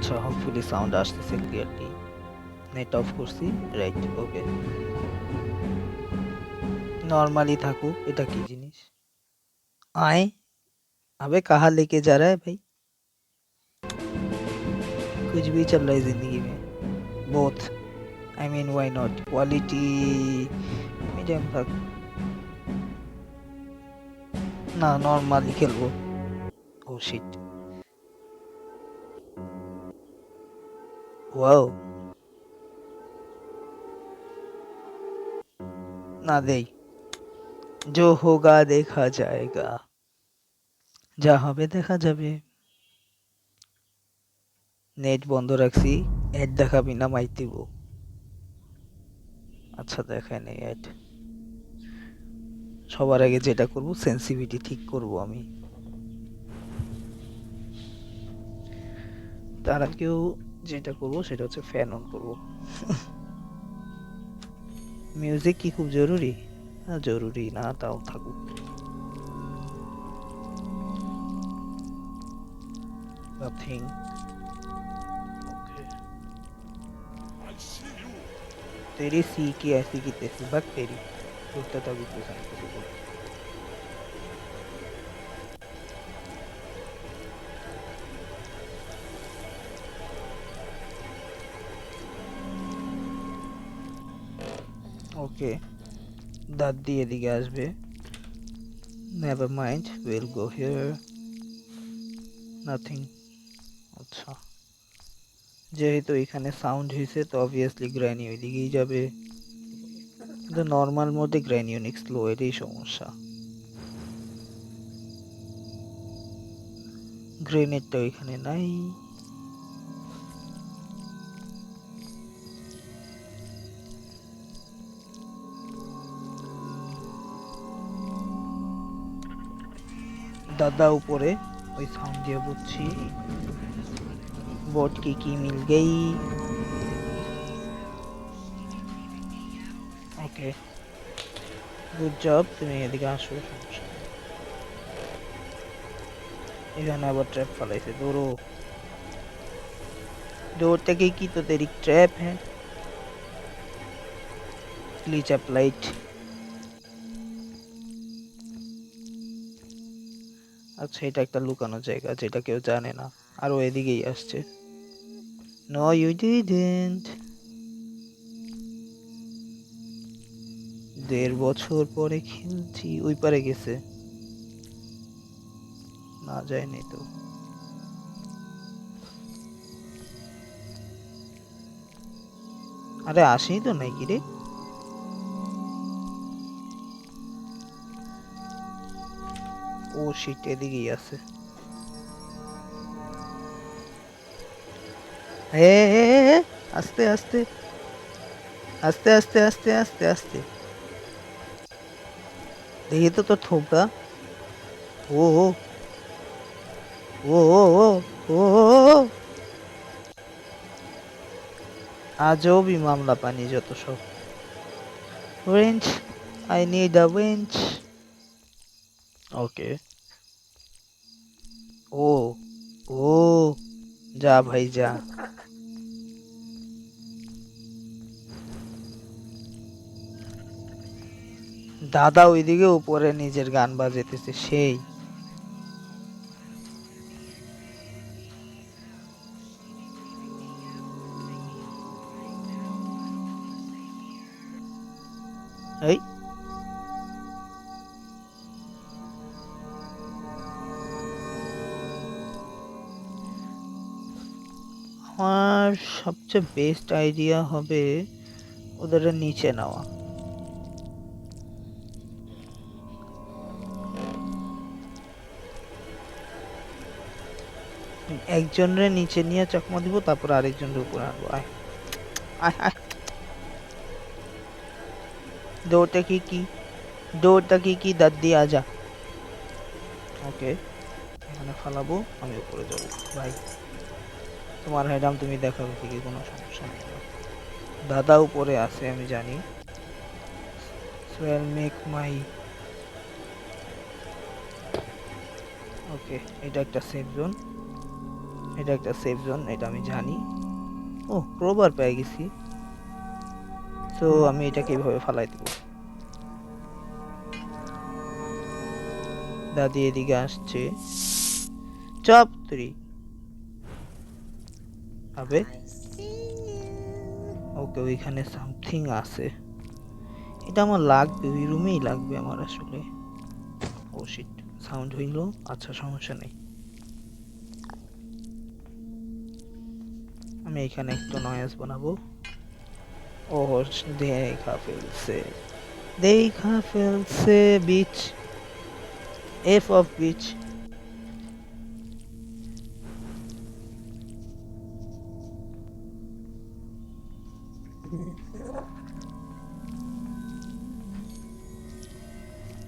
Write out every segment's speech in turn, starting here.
আচ্ছা, hopefully sound আসতেছে clearly. Net off করছি, রাইট, ওকে। नॉर्मली থাকুক, এটা কি জিনিস? आए अबे कहाँ लेके जा रहा है भाई? कुछ भी चल रहा है जिंदगी में, both, I mean why not, quality medium থাক না, নর্মালি খেলবো। ও শিট, ওয়াও, না দেই, जो होगा देखा जाएगा, যা হবে দেখা যাবে। নেট বন্ধ রাখছি, অ্যাড দেখাবি না, মাইর দিব। আচ্ছা দেখায় নেই অ্যাড। সবার আগে যেটা করব সেন্সিটিভিটি ঠিক করব আমি। তার আগেও যেটা করব সেটা হচ্ছে ফ্যান অন করব। মিউজিক কি খুব জরুরি? না জরুরি না, তাও থাকুক। Nothing, okay. तेरी सी की ऐसी की तैसी, बक तेरी टूटता तभी तो सन को बोल। ওকে, দাঁত দিয়ে এদিকে আসবে। Never mind, will go here, nothing. আচ্ছা, যেহেতু এখানে সাউন্ড হয়েছে তো অবভিয়াসলি গ্র্যানি ওইদিকেই যাবে। কিন্তু নর্মাল মোডে গ্র্যানি অনেক স্লো, এটাই সমস্যা। গ্রেনেডটা ওইখানে নাই। দাদা উপরে, ওই সাউন্ড দিয়ে বুঝছি। बोट की मिल गई। ওকে, গুড জব, তুমি এদিকে আসো, সমস্যা নেই। এখানে আবার ট্র্যাপ ফেলাইছে, দৌড়ো। দৌড়তে গিয়ে কি তো তেরি ট্র্যাপ হ্যাঁ। Glitch applied. আচ্ছা, এটা একটা লুকানো জায়গা যেটা কেউ জানে না, আর ও এদিকেই আসছে। No you didn't. 1.5 বছর পরে খেলছি, ওই পারে গেছে না, যায়নি তো। আরে আসেই তো নাকি রে। ও শিট, এদিকেই আছে। আস্তে আস্তে আস্তে আস্তে আস্তে আস্তে আস্তে, দেখি তো তোর থোবটা। ও ও ও ও ও ও, আজবই মামলা পানি যত সব। Range, I need a range. Okay, ও ও, যা ভাই যা। দাদা ওইদিকে উপরে নিজের গান বাজাইতেছে সেই। এই আমার সবচেয়ে বেস্ট আইডিয়া হবে ওদের নিচে নেওয়া। একজনের নিচে নিয়ে চাকমা দিব, তারপর আরেকজনের উপরে আনবো। আয় আয় আয়, দৌড়টা কি দৌড়টা কি দাঁত দিয়ে আজা। ওকে, এখানে ফালাবো, আমি উপরে যাবো। ভাই তোমার হেডাম তুমি দেখাবে ঠিকই, কোনো সমস্যা নেই আমার। দাদা উপরে আছে আমি জানি, সো আইল মেক মাই। ওকে, এটা একটা সেফ জোন। এটা একটা সেফ জোন, এটা আমি জানি। ও ক্রোবার পেয়ে গেছি। তো আমি এটা কিভাবে ফালাই দেব? দাদি এদিকে আসছে। চাপ 3 হবে। ওকে, ওইখানে সামথিং আছে। এটা আমার লাগবে, ওই রুমেই লাগবে আমার আসলে। ও শিট, সাউন্ড হইল। আচ্ছা সমস্যা নেই, আমি এখানে একটু নয়েজ বানাবো। ও দেখা ফেলছে বিচ, এফ অফ বিচ।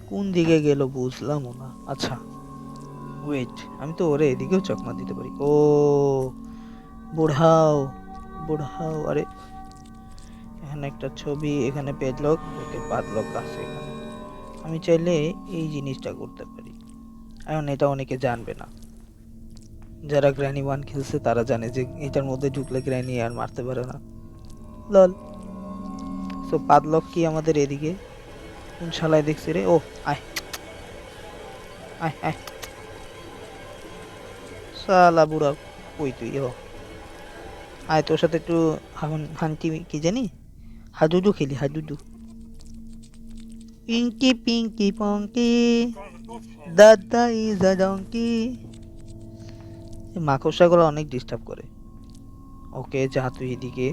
কোন দিকে গেল বুঝলাম না। আচ্ছা ওয়েট, আমি তো ওরে এদিকেও চকমা দিতে পারি। ও বুড়াও বুড়াও, আরে এখানে একটা ছবি, এখানে পেডলক, ওকে পাদলক আছে এখানে। আমি চাইলে এই জিনিসটা করতে পারি। এখন এটা অনেকে জানবে না, যারা গ্র্যানি 1 খেলছে তারা জানে যে এটার মধ্যে ঢুকলে গ্র্যানি আর মারতে পারে না। লল। সো পাদলক কি আমাদের এদিকে? কোন শালায় দেখছি রে? ও আয় আয় আয়, শালা বুড়া। কই তুই? ও আয়, তোর সাথে একটু হান্টি কি জানি, হাডুডু খেলি, হাডুডু। পিঙ্কি পিঙ্কি পঙ্কি, দাদা ইজ আ ডঙ্কি। মাকড়সাগুলো অনেক ডিস্টার্ব করে। ওকে যা তুই এদিকে।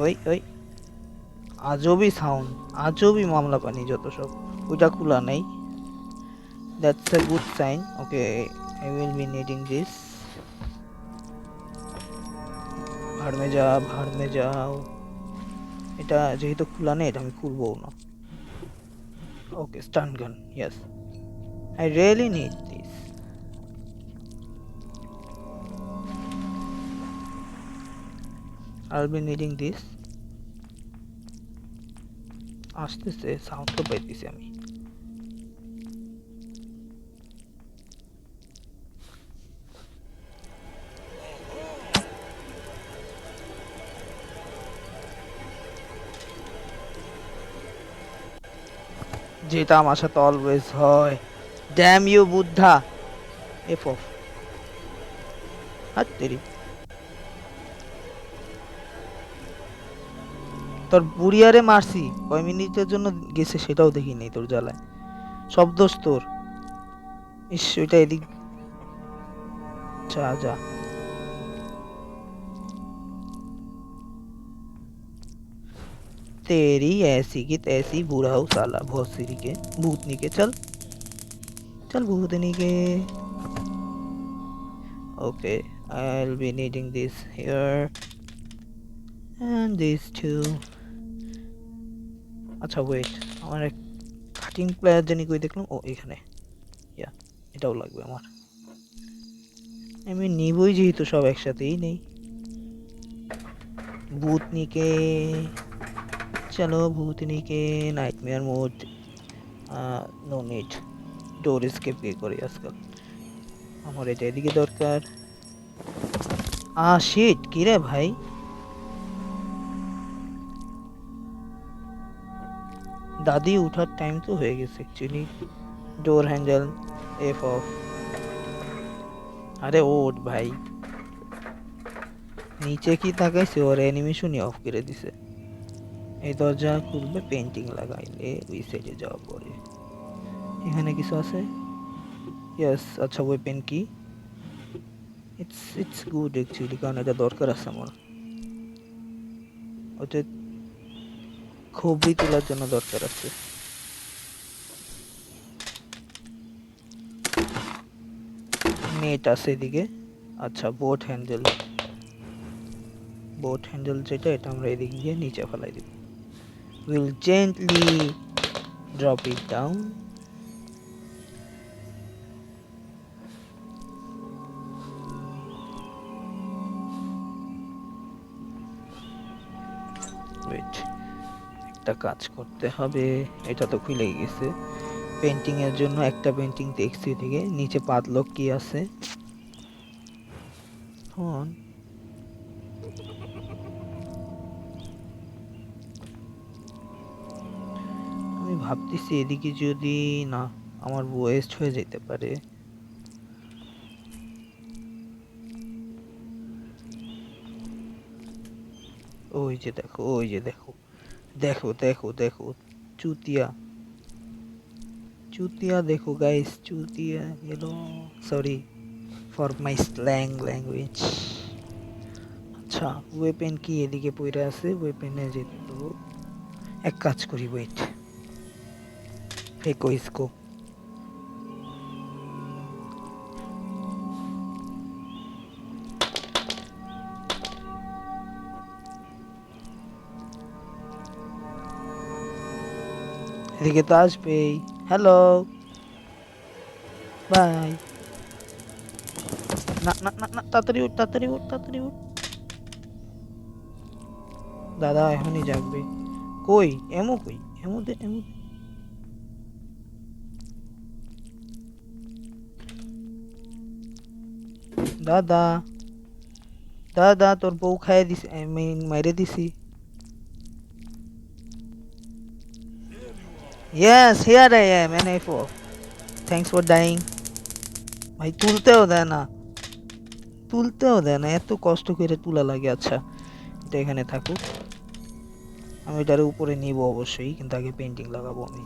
ওই ওই আজবই সাউন্ড, আজবই মামলা পানি যত সব। ওইটা খোলা নেই, that's a good sign. Okay, I will be needing this. ভাড় মে যা, ভাড় মে যাও। এটা যেহেতু খোলা নেই, এটা আমি খুলবো না। Okay, stun gun, yes, I really need this. I will be needing this. আসতেছে, সাউন্ড তো পাইতেছি আমি। যেটা আমার সাথে অলওয়েজ হয়। Damn you Buddha. F off. হাত তেরি, তোর বুড়িয়ারে মারছি, কয় মিনিটের জন্য গেছে সেটাও দেখিনি তোর জ্বালায়। সব দোষ তোর। ইস, ওইটা এদিক। যা যা। तेरी ऐसी की तैसी बुढ़ाऊ साला भोसरी के भूतनी के। चल चल भूतनी के। Okay, I'll be needing this here and this too. আচ্ছা ওয়েট, আমার এক কাটিং প্লেয়ার জানি কই দেখলাম। ও এখানে, ইয়া, এটাও লাগবে আমার। আমি নিবই যেহেতু সব একসাথেই নেই। भूतनी के, चलो भूतनी के नाइटमेयर मोड। নো নিড, ডোর এসকেপ কে করি আজকাল। আমার এটা এদিকে দরকার। শিট, কি রে ভাই? দাদি উঠার টাইম তো হয়ে গেছে actually. Door handle F of. আরে ওঠ ভাই, নিচে কি তাকাইছে? ওর অ্যানিমেশনই অফ করে দিছে। এই দরজা খুলবে পেন্টিং লাগাইলে ওই সাইডে যাওয়া পরে। এখানে কিছু আছে? ইয়েস, আচ্ছা ওয়েপেন কি? ইটস গুড অ্যাকচুয়ালি, কারণ এটা দরকার আছে আমার। ওটা খবরি তোলার জন্য দরকার আছে। নেট আছে এদিকে। আচ্ছা বোট হ্যান্ডেল, বোট হ্যান্ডেল যেটা, এটা আমরা এদিকে গিয়ে নিচে ফেলাই দিব। Will gently drop it down. Wait, একটা কাজ করতে হবে। এটা তো খুলে গেছে, পেন্টিং এর জন্য একটা পেন্টিং দেখছি থেকে নিচে পাতলক কি আছে ফোন আমি ভাবতেছি এদিকে যদি না আমার ওয়েস্ট হয়ে যেতে পারে ওই যে দেখো ওই যে দেখো দেখো দেখো দেখো চুতিয়া चूतिया देखो गाइस चूतिया ये लो sorry for my slang language আচ্ছা ওয়েপেন কি এদিকে পড়ে আছে ওয়েপেনে যেত এক কাজ করি ওয়েট फेंको इसको এদিকে তো আসবেই হ্যালো বাই না না না না তাড়াতাড়ি উঠ তাড়াতাড়ি উঠ তাড়াতাড়ি উঠ দাদা এখনই জাগবে কই এমো দে এমো দে। দাদা দাদা তোর বউ খাইয়ে দিছি আমি মাইরে দিছি Yes, here I am, NA4. Thanks for dying. ভাই তুলতেও দেয় না এত কষ্ট করে তুলা লাগে আচ্ছা এটা এখানে থাকুক আমি এটার উপরে নিব অবশ্যই কিন্তু আগে পেন্টিং লাগাবো আমি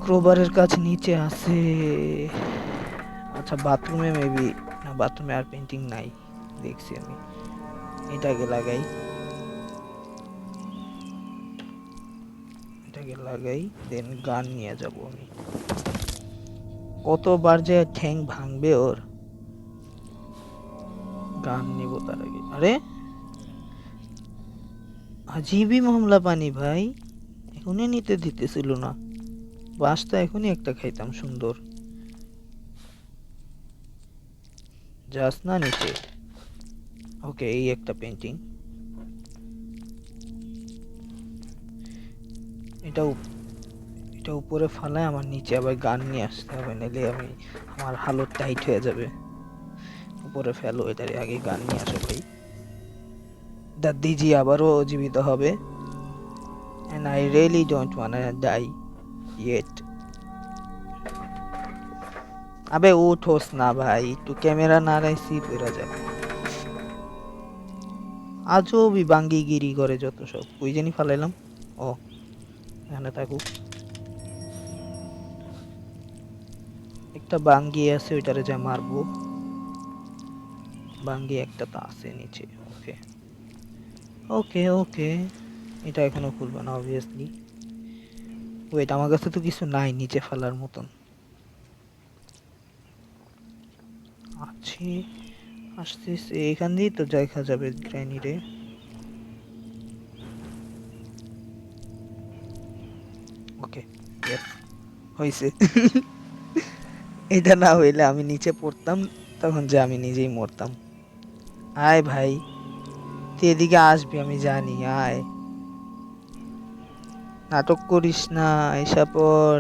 ক্রোবারের কাজ নিচে আছে আচ্ছা বাথরুমে মেবি না বাথরুমে আর পেন্টিং নাই দেখছি আমি এটাকে লাগাই দেন গান নিয়ে যাব আমি কতবার যে ঠ্যাং ভাঙবে ওর গান নিব তার আগে আরে আজীবী মামলা পানি ভাই এখনই নিতে দিতেছিল না বাসটা এখনই একটা খাইতাম সুন্দর যাস না নিচে ওকে এই একটা পেন্টিং এটা উপরে ফালায় আমার নিচে আবার গান নিয়ে আসতে হবে নাহলে আমার হালত টাইট হয়ে যাবে উপরে ফেলো এটারে আগে গান নিয়ে আসো ভাই দাদিজি আবারও জীবিত হবে and I really don't wanna die yet আবে উঠোস না ভাই একটু ক্যামেরা না রাইছি পড়া যাবে আজও বাঙ্গিগিরি করে যত সব ওই জানি ফালাইলাম ও এখানে থাকুক একটা বাঙ্গি আছে ওইটারে যা মারবো বাঙ্গি একটা তো আছে নিচে ওকে ওকে ওকে এটা এখনো খুলবো না অবভিয়াসলি ওয়েট আমার কাছে তো কিছু নাই নিচে ফেলার মতন আছে আসতেছে এখান দিয়েই তো দেখা যাবে গ্র্যানি রে ওকে ইয়েস হইছে এটা না হইলে আমি নিচে পড়তাম তখন যে আমি নিজেই মরতাম আয় ভাই তুই এদিকে আসবি আমি জানি আয় নাটক করিস না এসা পর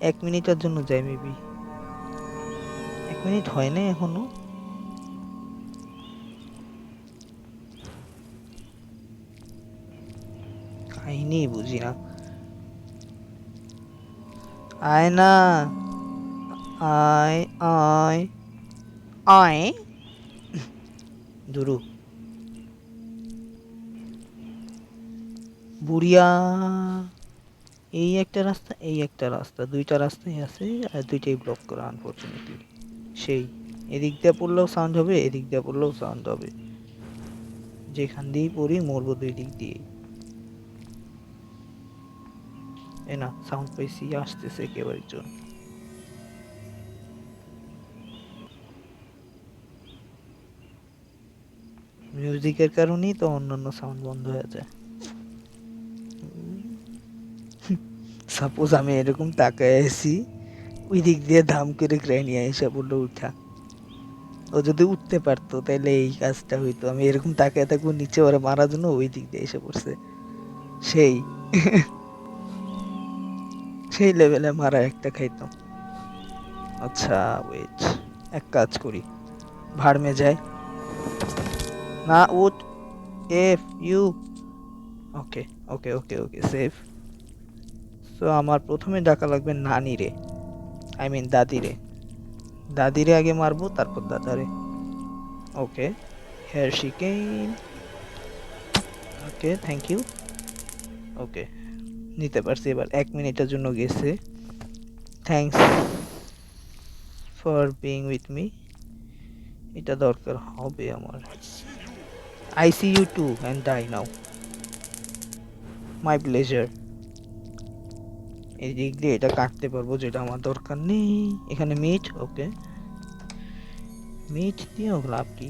1 মিনিটের জন্য যাই মেবি 1 মিনিট হয় না এখনো কাহিনী বুঝি না আয় না আয় আয় আয় দুরু বুড়িয়া এই একটা রাস্তা দুইটা রাস্তাই আছে আর দুইটাই ব্লক করা আনফরচুনেটলি সেই এদিক দিয়ে পড়লেও সাউন্ড হবে এদিক দিয়ে পড়লেও সাউন্ড হবে যেখান দিয়েই পড়ি মরবো দুই দিক দিয়ে এ না সাউন্ড পাইছি আসতেছে একেবারে জন মিউজিকের কারণেই তো অন্যান্য সাউন্ড বন্ধ হয়ে যায় সাপোজ আমি এরকম তাকায় আছি ওই দিক দিয়ে ধাম করে গ্র্যানি এসে বললো উঠা ও যদি উঠতে পারতো তাহলে এই কাজটা হইতো আমি এরকম তাকায় থাকবো নিচে ওরা মারার জন্য ওই দিক দিয়ে এসে পড়ছে সেই সেই লেভেলে মারা একটা খাইতাম। আচ্ছা ওয়েট, এক কাজ করি, ভাড় মে যায় না, উঠ, এফ ইউ, ওকে ওকে ওকে ওকে সেফ। তো আমার প্রথমে ডাকা লাগবে নানি রে, আই মিন দাদি রে। দাদি রে আগে মারবো, তারপর দাদারে। Okay, here she came. Okay thank you. Okay, নিতে পারছি এবার। 1 মিনিটের জন্য গেছে। Thanks for being with me. এটা দরকার হবে আমার। I see you too and die now. My pleasure. এই দিক দিয়ে এটা কাটতে পারবো, যেটা আমার দরকার নেই। এখানে মিট, ওকে, মিট দিয়ে লাভ কি?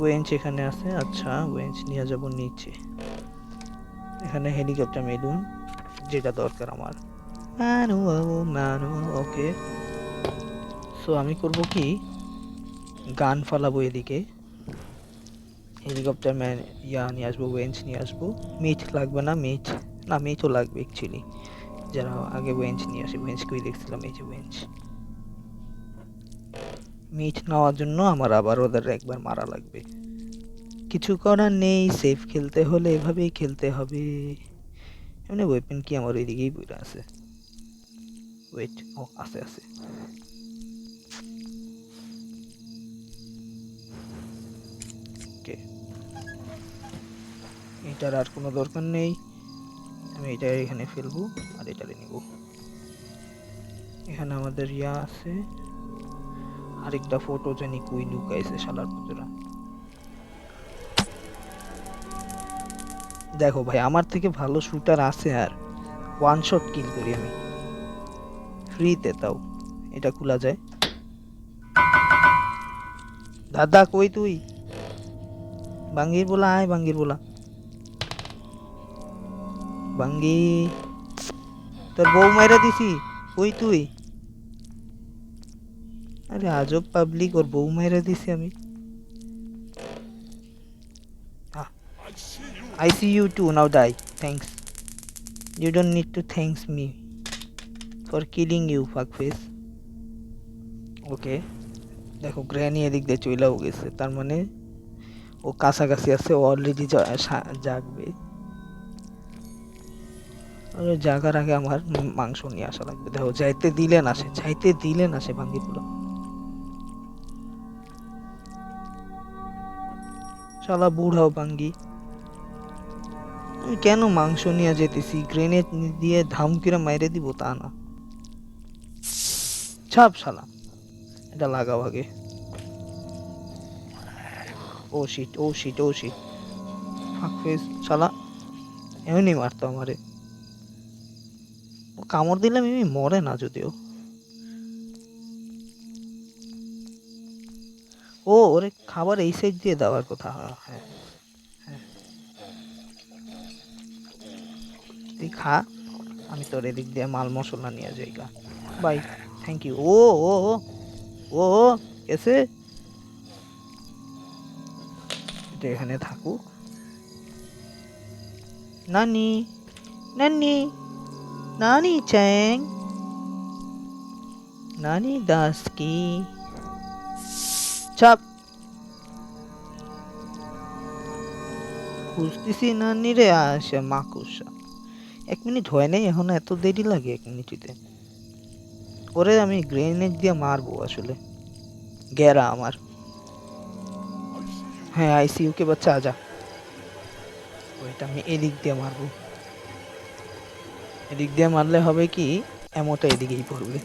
ওয়েঞ্চ এখানে আছে, আচ্ছা ওয়েঞ্চ নিয়ে যাব নিচে। এখানে হেলিকপ্টার মেলুন, যেটা দরকার আমার। ওকে, সো আমি করব কি, গান ফালাবো এদিকে, হেলিকপ্টার ম্যান ইয়া নিয়ে আসবো, ওয়েঞ্চ নিয়ে আসবো। মিট লাগবে না, মিট না, মিটও লাগবে অ্যাকচুয়ালি। যারা আগে ওয়েঞ্চ নিয়ে আসে, ওয়েঞ্চ কই দেখছিলাম, এই যে ওয়েঞ্চ। মিট নেওয়ার জন্য আমার আবার ওদের একবার মারা লাগবে, কিছু করার নেই। সেফ খেলতে হলে এভাবেই খেলতে হবে। এমনি ওয়েপেন কি আমার ওইদিকেই পড়ে আছে? ওয়েট, ও আছে আছে। ওকে, এটার আর কোনো দরকার নেই, আমি এটা এখানে ফেলবো আর এটারে নিব। এখানে আমাদের ইয়া আছে, আরেকটা ফটো জানি কই লুকাইছে শালার পুতরা। দেখো ভাই, আমার থেকে ভালো শুটার আছে আর ওয়ান শট কিল করি আমি ফ্রিতে, তাও এটা খোলা যায়। দাদা কই তুই? বাঙ্গির বলা, আয় বাঙ্গির বলা। বাঙ্গি, তোর বউ মাইরা দিছি, কই তুই? আরে আজব পাবলিক, ওর বউ মাইরা দিছি আমি। I see you too, now die. Thanks. You don't need to thanks me for killing you, fuckface. ওকে, দেখো গ্র্যানি এদিক দিয়ে চইলাও গেছে, তার মানে ও কাছাকাছি আছে, ও অলরেডি জাগবে। জাগার আগে আমার মাংস নিয়ে আসা লাগবে। দেখো যাইতে দিলেন আসে, যাইতে দিলেন আসে ভাঙ্গি পুরো। শালা বুড়াও ভাঙ্গি। আমি কেন মাংস নিয়ে যেতেছি? গ্রেনেড দিয়ে ধামকিরা মাইরে দিব তা না। ছাপ শালা, এটা লাগাও আগে। ও শিট ও শিট ও শিট, ফাক ফেস শালা, এমনি মারতো আমারে। ও কামড় দিলাম, এমনি মরে না যদিও। ও ওরে খাবার এই সাইড দিয়ে দেওয়ার কথা। হ্যাঁ হ্যাঁ, তুই খা, আমি তোর এদিক দিয়ে মাল মশলা নিয়ে যাই গা। Bye, thank you. ও ও ও ও এসে এটা এখানে থাকুক। নানি নানি নানি চ্যাং, নানি দাস কি চাপ। খুঁজতেছি নানি রে, আসে মাকুসা। 1 মিনিট হয় নাই এখনো, এত দেরি লাগে 1 মিনিটে? ওরে আমি গ্রেনেড দিয়ে মারবো আসলে, গেরা আমার। হ্যাঁ আইসিইউ কে বাচ্চা আজা। ওইটা আমি এদিক দিয়ে মারবো, এদিক দিয়ে মারলে হবে কি, এমনটা এদিকেই পড়বে।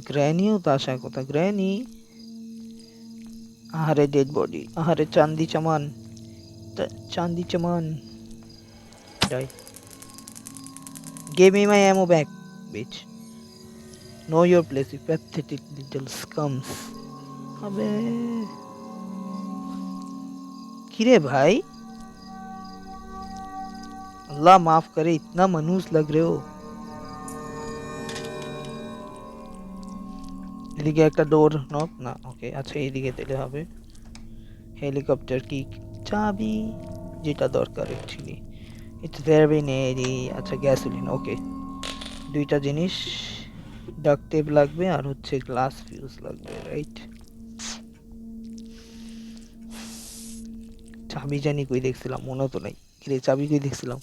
গ্র্যানিও তো আসার কথা, গ্র্যানি। আহারে ডেড বডি, আহারে চান্দি চামান, চান্দি চামান। Die, give me my ammo back bitch. Know your place you pathetic little scums. আবে কিরে ভাই, अल्लाह माफ करे, इतना मनूस लग रहे हो। এদিকে একটা ডোর নক না, ওকে আচ্ছা এইদিকে দিলে হবে। হেলিকপ্টার কি? চাবি, যেটা দরকার অ্যাকচুয়ালি। It's very নেডি। আচ্ছা গ্যাসোলিন, ওকে। দুইটা জিনিস, ডাক্ট টেপ লাগবে আর হচ্ছে গ্লাস ফিউজ লাগবে, রাইট? চাবি জানি কই দেখছিলাম, মনে তো নাই। কিরে চাবি কই দেখছিলাম?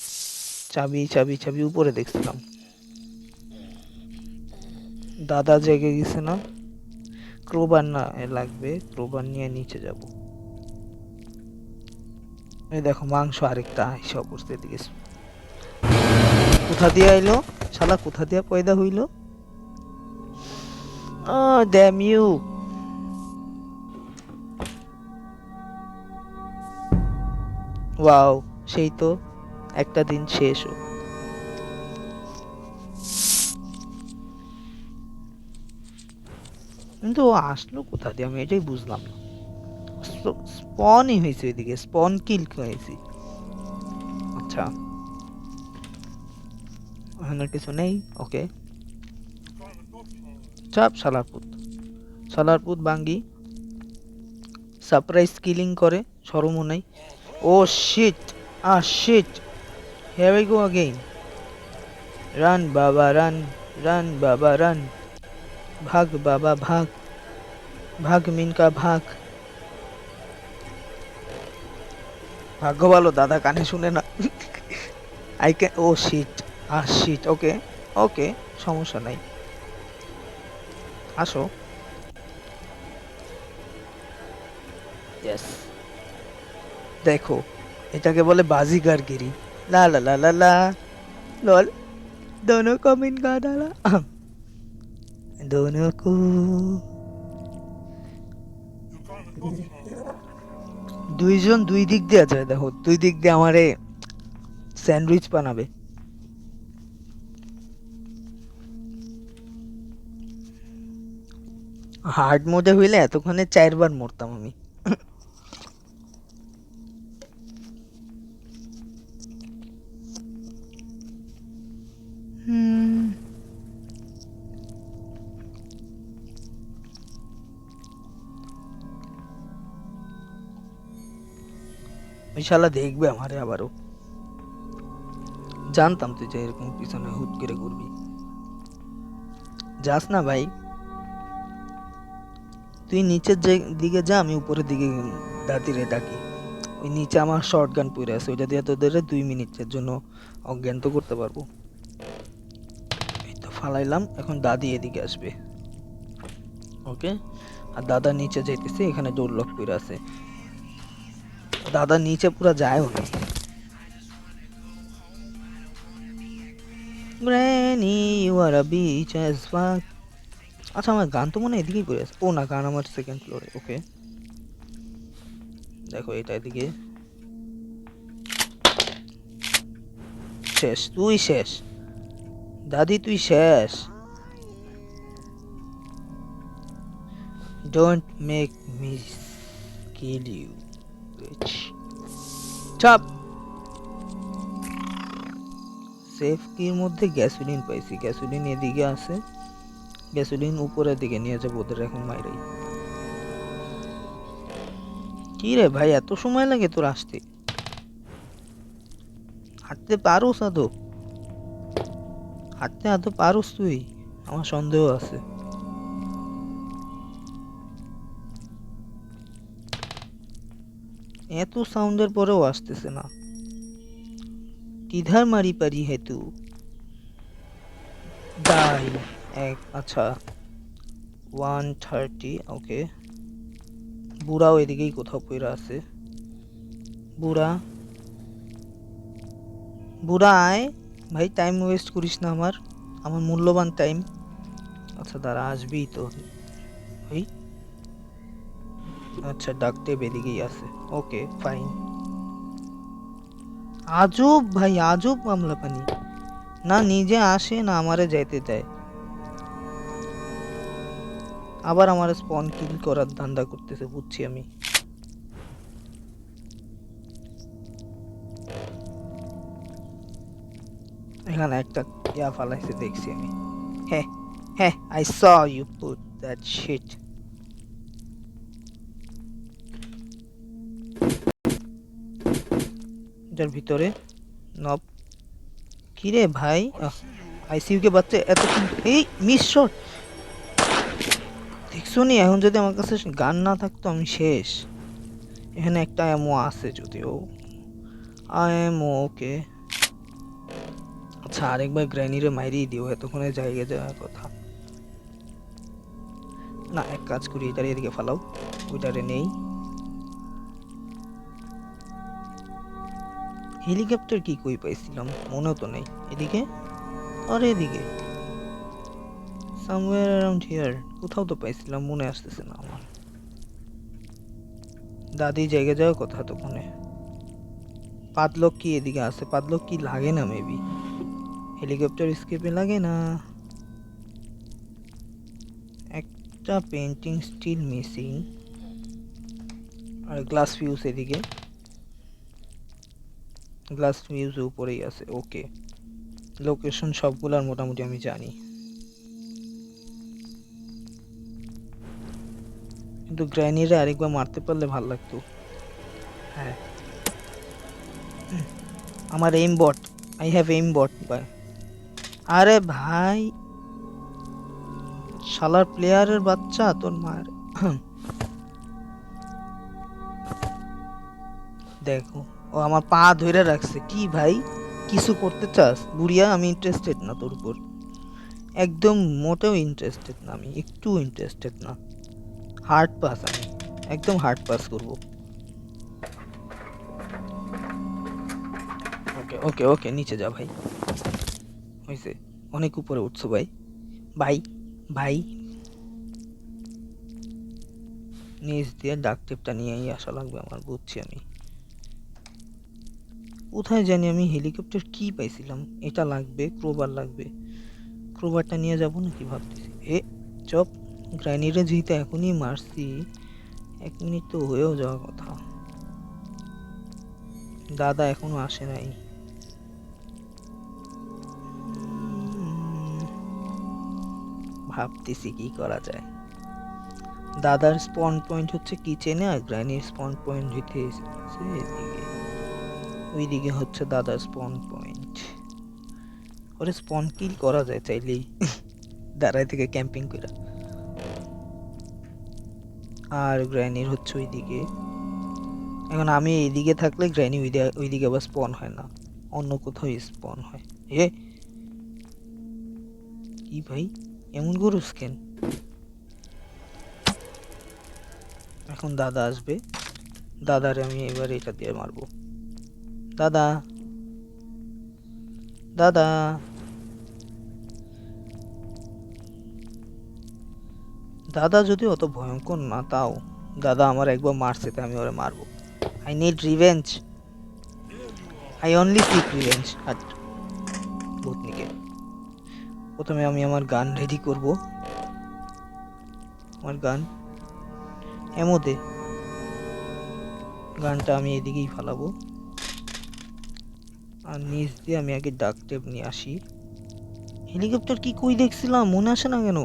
চাবি চাবি চাবি উপরে দেখছিলাম। দাদা জেগে গেছে না? ক্রোবার না লাগবে, ক্রোবার নিয়ে নিচে যাব। এই দেখো মাংস আরেকটা এসে পড়ছে এদিকে। কোথা দিয়ে আইলো শালা? কোথা দিয়ে পয়দা হইলো? Dam you. ওয়াও, সেই তো একটা দিন শেষ। কিন্তু ও আসলো কোথা দিয়ে, আমি এটাই বুঝলাম না। স্পনই হয়েছে ওইদিকে, স্পন কিল হয়েছে। আচ্ছা ওখানে কিছু নেই, ওকে। চাপ শালার পুত, শালার পুত বাঙ্গি সারপ্রাইজ কিলিং করে, শরমও নাই। Oh shit, shit, here we go again. Run বাবা রান, রান বাবা রান, ভাগ বাবা ভাগ, ভাগ মিনকা ভাগ। ভাগ্য ভালো দাদা কানে শুনে না। I can, oh shit, shit, okay okay, সমস্যা নাই, আসো। ইয়েস, দেখো এটাকে বলে বাজিগারগিরি। লা লা লা লা লা, লল, दोनों को मिनका डाला, दोनों को। দুইজন দুই দিক দিয়ে যায়, দেখো দুই দিক দিয়ে আমারে স্যান্ডউইচ বানাবে। হার্ড মোডে হইলে এতক্ষণে 4 বার মরতাম আমি। ওই শালা দেখবে আমারে আবারও। জানতাম তুই যে এরকম পিছনে হুট করে ঘুরবি। যাস না ভাই, তুই নিচের দিকে যা, আমি উপরের দিকে দাদিরে ডাকি। ওই নিচে আমার শর্ট গান পড়ে আছে, ওইটা দিয়ে তোদের 2 মিনিটের জন্য অজ্ঞান তো করতে পারবো। এই তো ফালাইলাম, এখন দাদি এদিকে আসবে, ওকে। আর দাদা নিচে যাইতেছে, এখানে ডোর লক করে আছে। দাদা নিচে পুরো যায় না। Granny, you are a bitch as fuck. আচ্ছা আমার গান তো মনে হয় এদিকেই পড়ে আছে। ও না, গান আমার সেকেন্ড ফ্লোরে, ওকে। দেখো এটা এদিকে। শেষ, তুই শেষ দাদি, তুই শেষ। Don't make me kill you, bitch. চাপ। সেফ কির মধ্যে গ্যাসোলিন পাইছি, গ্যাসোলিন এদিকে আছে, গ্যাসোলিন উপরের দিকে নিয়ে যাবো ওদের এখন মাইরাই। কি রে ভাই, এত সময় লাগে তোর আসতে? হাঁটতে পারোস আদৌ? হাঁটতে আদৌ পারোস তুই? আমার সন্দেহ আছে। এত সাউন্ডের পরেও আসতেছে না, কিধার মারি পারি হে তু? ডাই এক, আচ্ছা 130, ওকে। বুড়াও এদিকেই কোথাও পড়ে আছে। বুড়া, বুড়া আয় ভাই, টাইম ওয়েস্ট করিস না আমার, আমার মূল্যবান টাইম। আচ্ছা দাঁড়া, আসবেই তো ভাই। আচ্ছা ডাকতে এদিকেই আছে, ওকে ফাইন। আজব ভাই, আজব মামলা পানি, না নিজে আসে না আমারে যাইতে দেয়, আবার আমার স্পন কিল করার ধান্দা করতেছে, বুঝছি আমি। এখানে একটা ইয়া ফালাইছে দেখছি আমি। হ্যাঁ হ্যাঁ, I saw you put that shit. যার ভিতরে নব। কিরে ভাই, আইসিইউ কে বাচ্চা এত এই মিস শট দেখছো নি? এখন যদি আমার কাছে গান না থাকতো আমি শেষ। এখানে একটা এমও আছে যদিও, আই এম ওকে। আচ্ছা আরেকবার গ্র্যানিরে মাইরেই দিও, এতক্ষণে জায়গা যাওয়ার কথা না। এক কাজ করি, এটার এদিকে ফালাও, ওইটারে নেই। হেলিকপ্টার কি কই পাইছিলাম মনেও তো নেই। এদিকে, আরে এদিকে সামওয়্যার অ্যারাউন্ড হিয়ার কোথাও তো পাইছিলাম, মনে আসতেছে না আমার। দাদি জায়গা যাওয়ার কথা এতক্ষণে। পাদলক কি এদিকে আছে? পাদলক কি লাগে না মেবি, হেলিকপ্টার স্কেপে লাগে না। একটা পেন্টিং স্টিল মিসিং, আর গ্লাস ফিউজ এদিকে। গ্লাস ফিউজ উপরেই আছে। ওকে, লোকেশন সবগুলার মোটামুটি আমি জানি, কিন্তু গ্র্যানিরে আরেকবার মারতে পারলে ভাল লাগতো। হ্যাঁ, আমার aim bot, I have aim bot ভাই। আরে ভাই শালার প্লেয়ারের বাচ্চা, তোর মার দেখো, ও আমার পা ধরে রাখছে। কি ভাই, কিছু করতে চাস বুড়িয়া? আমি ইন্টারেস্টেড না তোর উপর, একদম মোটেও ইন্টারেস্টেড না, আমি একটু ইন্টারেস্টেড না। হার্ড পাস, আমি একদম হার্ড পাস করব। ওকে ওকে ওকে, নিচে যা ভাই, হয়েছে, অনেক উপরে উঠছো ভাই। ভাই ভাই, নিচ দিয়ে ডাক টেপটা নিয়েই আসা লাগবে আমার, বুঝছি আমি। কোথায় জানি আমি হেলিকপ্টার কি পাইছিলাম, এটা লাগবে, ক্রোবার লাগবে। ক্রোবারটা নিয়ে যাব নাকি ভাবতেছি। চপ, গ্রাইনিরে যেহেতু এখনই মারছি, 1 মিনিট তো হয়েও যাওয়ার কথা। দাদা এখনো আসে নাই। ভাবতেছি কি করা যায়। দাদার স্পন পয়েন্ট হচ্ছে কিচেনে, আর গ্রাইনির স্পন পয়েন্ট হইতে এদিকে, ওইদিকে হচ্ছে দাদার স্পন পয়েন্ট। ওরে স্পন কিল করা যায় চাইলেই দাঁড়ায় থেকে ক্যাম্পিং করে। আর গ্র্যানির হচ্ছে ওইদিকে। এখন আমি এইদিকে থাকলে গ্র্যানি ওইদিকে আবার স্পন হয় না, অন্য কোথাও স্পন হয়। কি ভাই, এমন করুস কেন? এখন দাদা আসবে, দাদারে আমি এবার এটা দিয়ে মারবো। দাদা দাদা দাদা যদি অত ভয়ঙ্কর না, তাও দাদা আমার একবার মারছে, তাই আমি ওরে মারবো। I need revenge, I only seek revenge. আর ভূতনিকে প্রথমে আমি আমার গান রেডি করব। আমার গান এমোতে, গানটা আমি এদিকেই ফালাবো, আর নিচ দিয়ে আমি আগে ডাক টেপ নিয়ে আসি। হেলিকপ্টার কি কই দেখছিলাম মনে আসে না কেন?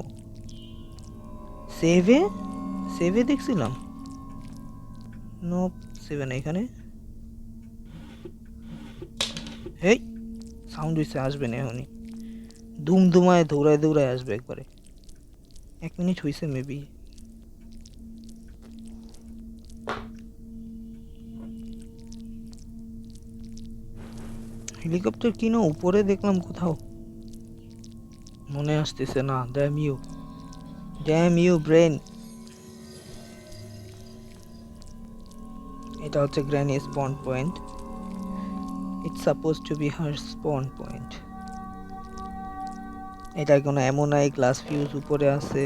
সেভে, সেভে দেখছিলাম। নো, সেভে না এখানে। এই সাউন্ড হইছে, আসবে না এখনই, ধুমধুমায় দৌড়ায় দৌড়ায় আসবে একবারে। 1 মিনিট হয়েছে মেবি। হেলিকপ্টার কিনো উপরে দেখলাম কোথাও, মনে আসতেছে না। Damn you brain. এটা হচ্ছে granny spawn point, it's suppose to be her spawn point. এটা কোনো এমন নাই, গ্লাস ফিউজ উপরে আছে।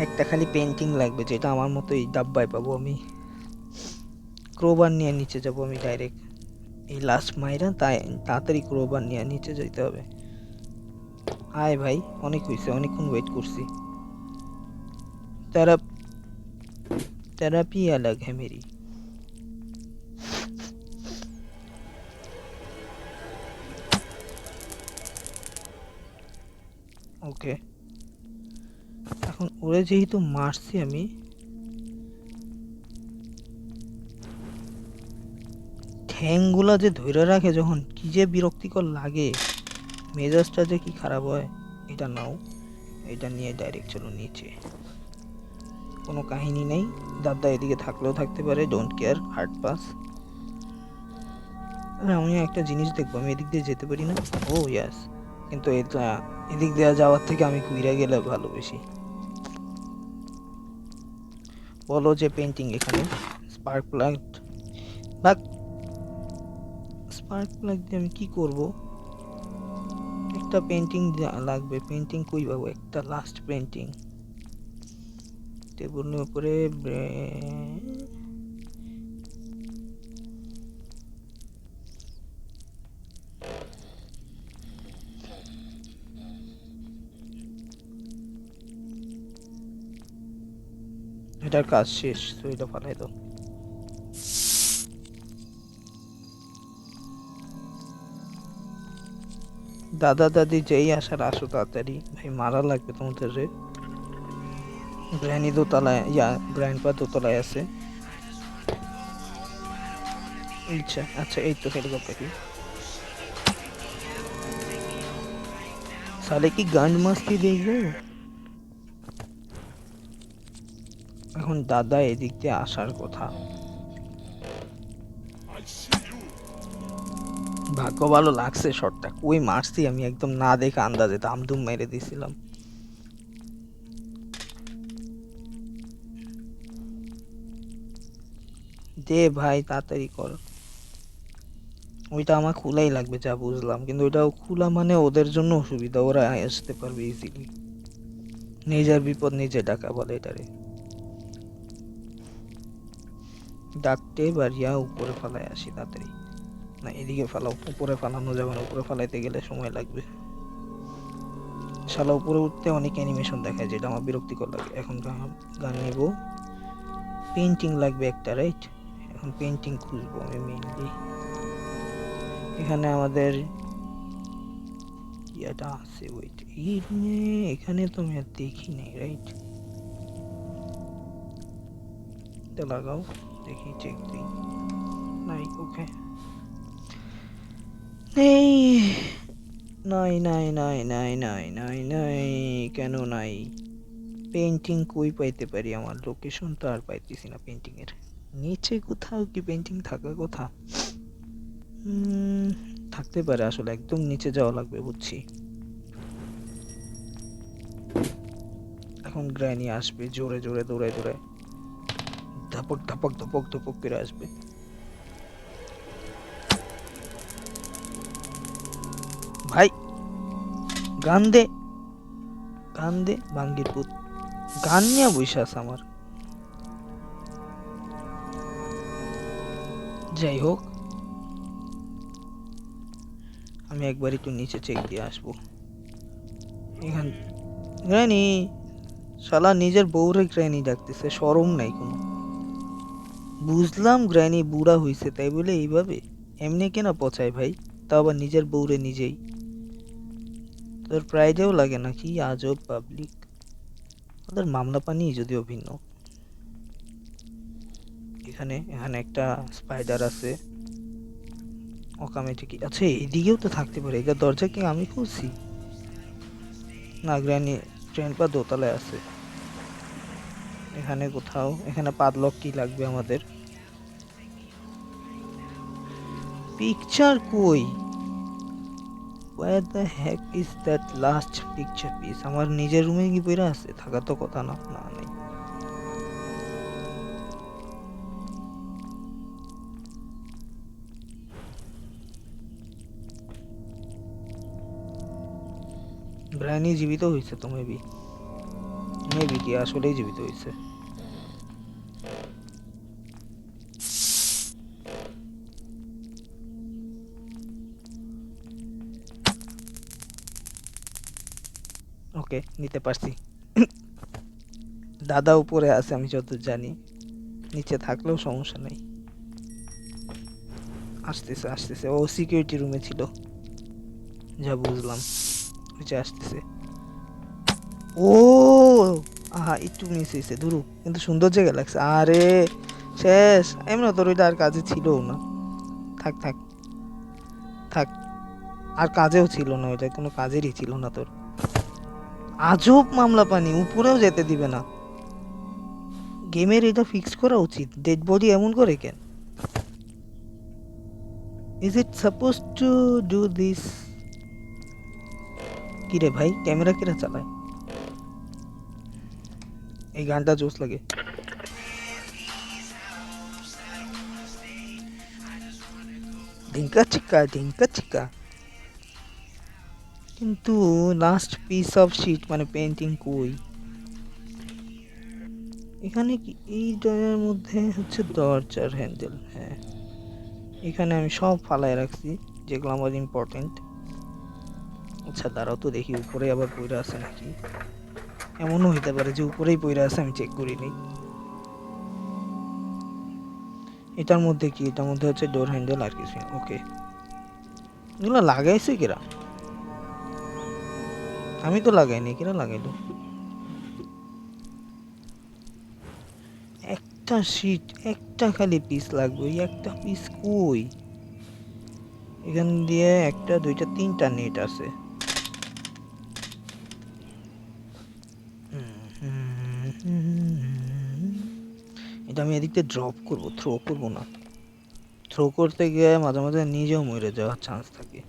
একটা খালি পেন্টিং লাগবে, যেটা আমার মতো এই ডাব্বায় পাবো আমি। ক্রোবার নিয়ে নিচে যাব আমি ডাইরেক্ট, এই লাস্ট মাইরা তাই তাড়াতাড়ি ক্রোবার নিয়ে নিচে যেতে হবে। আয় ভাই, অনেক হয়েছে, অনেকক্ষণ ওয়েট করছি। থেরাপি আলাগ হ্যাঁ মেরি। ওকে, এখন ওরে যেহেতু মারছি আমি, হ্যাংগুলা যে ধরে রাখে যখন, কি যে বিরক্তিকর লাগে, মেজাজটা যে কি খারাপ হয়। এটা নাও, এটা নিয়ে ডাইরেক্ট চলো নিচে। কোনো কাহিনী নেই, দাদা এদিকে থাকলেও থাকতে পারে, ডোন্ট কেয়ার, হার্ড পাস। আমি একটা জিনিস দেখবো, আমি এদিক দিয়ে যেতে পারি না। ও ইয়াস, কিন্তু এটা এদিক দিয়ে যাওয়ার থেকে আমি কুইরা গেলে ভালো বেশি। বলো যে পেন্টিং এখানে spark plug, but spark plug দিয়ে আমি কি করব? একটা পেন্টিং লাগবে, পেন্টিং কই পাবো? একটা লাস্ট পেন্টিং টেবিলের উপরে। এটার কাজ শেষ, তো এটা ফালাই দাও। দাদা দাদি যেই আসার আসো তাড়াতাড়ি, ভাই মারা লাগবে তোমাদের রে। গ্র্যানি দোতলায়, গ্র্যান্ডপা দোতলায় আছে। আচ্ছা আচ্ছা, এই তো হেলিকপ্টারটি। সালে কি গান মাস্তি দেখবো। এখন দাদা এদিক দিয়ে আসার কথা। ভাগ্য ভালো লাগছে শটটা, কই মারছি আমি একদম না দেখে আন্দাজে দামদুম মেরে দিছিলাম। দে ভাই তাড়াতাড়ি কর। ওইটা আমার খোলাই লাগবে যা বুঝলাম, কিন্তু ওইটাও খোলা মানে ওদের জন্য অসুবিধা, ওরা আসতে পারবে ইজিলি। নিজের বিপদ নিজে ডাকা বলে এটারে। ডাকতে বাড়িয়া উপরে ফালায় আসি তাড়াতাড়ি। না এদিকে ফালাও, উপরে ফালানো যাবে না, উপরে ফালাইতে গেলে সময় লাগবে। শালা উপরে উঠতে অনেক অ্যানিমেশন দেখায়, যেটা আমার বিরক্তিকর লাগে। এখন গান নেব, পেন্টিং লাগবে একটা, রাইট? এখন পেন্টিং খুঁজবো আমি মেইনলি। এখানে আমাদের এটা আছে, ওয়েট, এই রুমে এখানে তো আমি আর দেখি নাই, রাইট? এটা লাগাও, দেখি চেক দিই। নাই, ওকে, নেই, নাই নাই নাই নাই নাই নাই নাই, কেন নাই? পেন্টিং কই পাইতে পারি? আমার লোকেশন তো আর পাইতেছি না পেন্টিং এর। নিচে কোথাও কি পেন্টিং থাকার কথা? থাকতে পারে, আসলে একদম নিচে যাওয়া লাগবে বুঝছি। এখন গ্র্যানি আসবে জোরে জোরে দৌড়ায় দৌড়ায়, ধপক ধপক ধপক ধপক করে আসবে। ভাই গান দে, গান দে বাঙ্গির পুত, গান নিয়ে বসে আছে আমার। যাই হোক, আমি একবার একটু নিচে চেক দিয়ে আসবো। এখান গ্র্যানি, শালা নিজের বউরে গ্র্যানি ডাকতেছে, শরম নাই কোনো। বুঝলাম গ্র্যানি বুড়া হইছে তাই বলে এইভাবে, এমনি কেনা পচায় ভাই, তা আবার নিজের বউরে নিজেই। তোর প্রাইডেও লাগে না কি আজব পাবলিক। ওদের মামলা পানি যদিও ভিন্ন। এখানে এখানে একটা স্পাইডার আছে, অকামেটি কি আচ্ছা এদিকেও তো থাকতে পারে। এটা দরজা কি আমি খুলছি? না, গ্র্যানি গ্র্যান্ডপা দোতলায় আছে। এখানে কোথাও, এখানে পাদলক কি লাগবে আমাদের? পিকচার কই? Where the heck is that last picture piece? আমার নিজের রুমে কি পড়ে আছে? থাকার তো কথা না, না নেই। গ্র্যানি জীবিত হয়েছে তো মেবি, মেবি কি আসলেই জীবিত হয়েছে। ওকে, নিতে পারছি। দাদা উপরে আছে আমি যত জানি, নিচে থাকলেও সমস্যা নেই। আসতেছে আসতেছে, ও সিকিউরিটি রুমে ছিল যা বুঝলাম, নিচে আসতেছে। ও আহা, একটু মিস হয়েছে ধরু, কিন্তু সুন্দর জায়গা লাগছে। আরে শেষ, এমন তোর ওইটা আর কাজে ছিল না। থাক থাক থাক। আর কাজেও ছিল না, ওইটা কোনো কাজেরই ছিল না তোর। আজব মামলা পানি, উপরেও যেতে দিবে না। গেমের এটা ফিক্স করা উচিত, ডেড বডি এমন করে কেন? Is it suppose to do this? কিরে ভাই, ক্যামেরা কিরা চালায়? এই গানটা জোস লাগে। ধিঙ্কা চিকা ধিঙ্কা চিকা। কিন্তু লাস্ট পিস অফ শিট মানে পেন্টিং কই? এখানে কি এই ডয়ের মধ্যে হচ্ছে দরজার হ্যান্ডেল? হ্যাঁ, এখানে আমি সব ফালায় রাখছি যেগুলো আমার ইম্পর্টেন্ট। আচ্ছা দাঁড়াও তো দেখি উপরে আবার পইরা আছে নাকি। এমনও হইতে পারে যে উপরেই পইরা আছে, আমি চেক করি নাই। এটার মধ্যে কি? এটার মধ্যে হচ্ছে ডোর হ্যান্ডেল আর কিছু। ওকে, এগুলো লাগাইছে কিরা? আমি তো লাগাইনি, কিরা লাগাইলো? একটা শিট, একটা খালি পিস লাগবে। ওই একটা পিস কই? এখান দিয়ে একটা দুইটা তিনটা নেট আছে। এটা আমি এদিক দিয়ে ড্রপ করবো, থ্রো করবো না। থ্রো করতে গিয়ে মাঝে মাঝে নিজেও মরে যাওয়ার চান্স থাকে।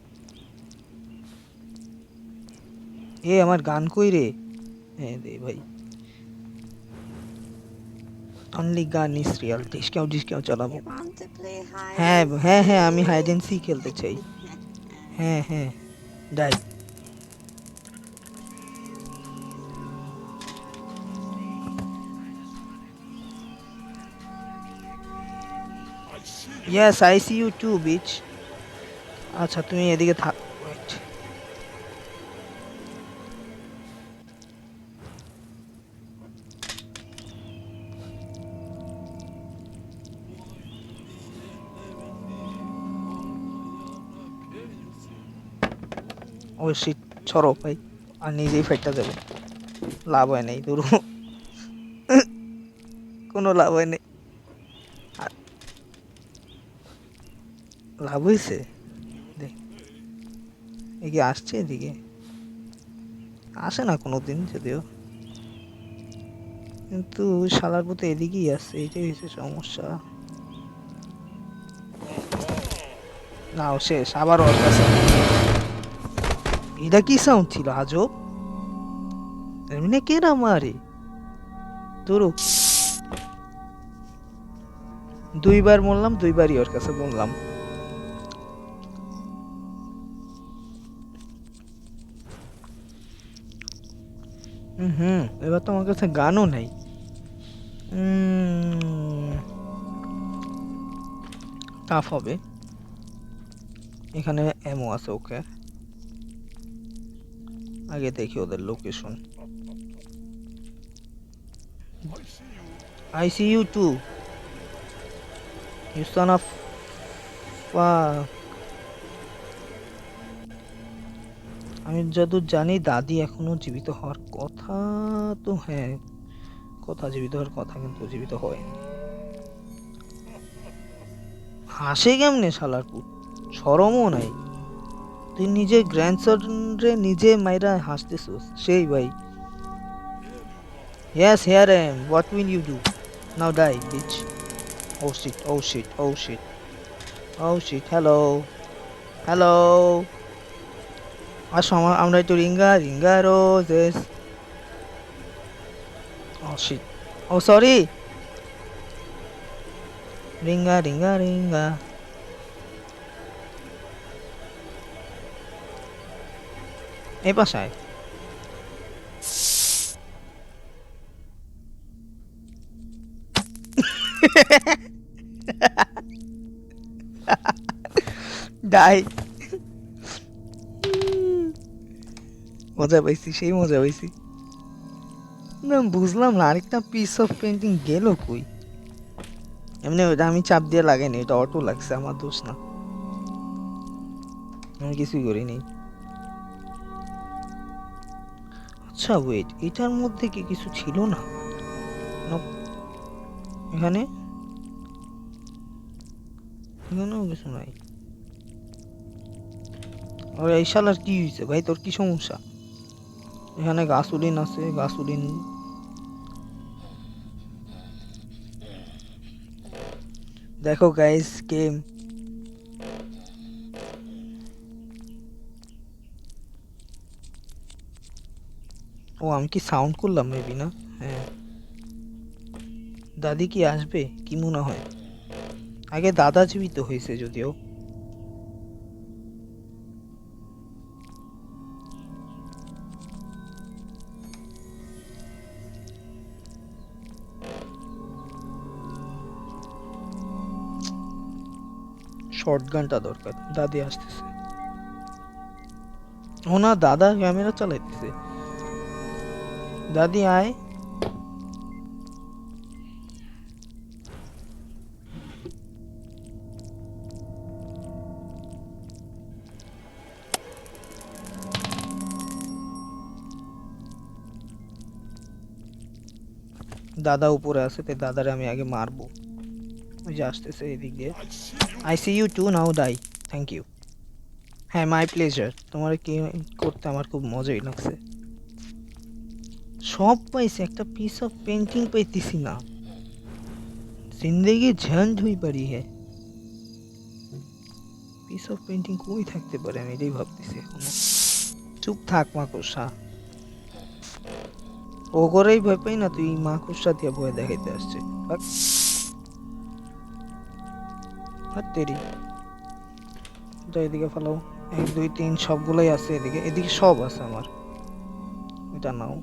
এ আমার গান কই রে? হ্যাঁ দে ভাই। অনলি গান ইজ রিয়াল। ডিসকাউ ডিসকাউ চালাবো। হ্যাঁ হ্যাঁ হ্যাঁ, আমি হাইড এন্ড সি খেলতে চাই। হ্যাঁ হ্যাঁ, die. Yes I see you too bitch. আচ্ছা তুমি এদিকে থাক। ওয়েট, ও শিট, ছড়ো ভাই। আর নিজেই ফাইটটা যাবে, লাভ হয় নাই ধরো। কোনো লাভ হয় নাই। আর লাভ হয়েছে দেখ। এগিয়ে আসছে, এদিকে আসে না কোনোদিন যদিও, কিন্তু শালার মতো এদিকেই আসছে, এটাই হচ্ছে সমস্যা। নাও শেষ, আবার ওর কাছে। এটা কি সাউন্ড ছিল আজব? এমনি কেরা মারে তোর? দুইবার বললাম, দুইবারই ওর কাছে বললাম। হুম, এবার তো আমার কাছে গানও নাই। টাফ হবে। এখানে এমও আছে, ওকে। আগে দেখি ওদের location. I see you too, you son of. আমি যতদূর জানি দাদি এখনো জীবিত হওয়ার কথা। তো হ্যাঁ, কথা জীবিত হওয়ার কথা, কিন্তু জীবিত হয়নি। হাসে কেমনে শালার পুত, শরমও নাই। তুই নিজের গ্র্যান্ডসন রে নিজে মাইরা হাসতেছিস সেই ভাই। Yes, here I am. What will you do? Now die, bitch. Oh shit, oh shit, oh shit. Oh shit, hello. Hello. আসো আমরা একটু ring a ring a roses. Oh shit. Oh sorry. Ring a ring a ring a. এই পাশায়। Die. মজা পাইছি, সেই মজা পাইছি। না বুঝলাম না, আরেকটা পিস অফ পেন্টিং গেল কই? এমনি ওটা আমি চাপ দিয়ে লাগাইনি, এটা অটো লাগছে, আমার দোষ না, আমি কিছুই করিনি। আচ্ছা ওয়েট, এটার মধ্যে কি কিছু ছিল না? এখানে এখানেও কিছু নাই। আর এই শালার কি হয়েছে ভাই, তোর কি সমস্যা? এখানে গাসুলিন আছে, গাসুলিন। দেখো গাইস গেম। ও আমি কি সাউন্ড করলাম মেবি না? হ্যাঁ। দাদি কি আসবে কি মনে হয়? আগে দাদা জীবিত হয়েছে যদিও। শর্টগানটা দরকার, দাদি আসতেছে। ও না, দাদা ক্যামেরা চালাইতেছে। দাদি আয়। দাদা উপরে আছে, তাই দাদারে আমি আগে মারবো। ওই যে আসতেছে এদিক দিয়ে। I see you too now die. Thank you. হ্যাঁ মাই প্লেজার, তোমার কি করতে আমার খুব মজাই লাগছে। সব পাইছি, একটা পিস অফ পেন্টিং পাইতেছি না। জিন্দেগি ঝঞ্ঝ হই পারি হে। পিস অফ পেন্টিং কই থাকতে পারে, আমি এটাই ভাবতেছি এখনো। চুপ থাক মাকড়সা। ও করেই ভয় পাই না, তুই মাকড়সা দিয়ে ভয় দেখাইতে আসছে। তেরি তো এদিকে ফেলাও। 1 2 3 সবগুলোই আছে এদিকে, এদিকে সব আছে আমার। এটা নাও।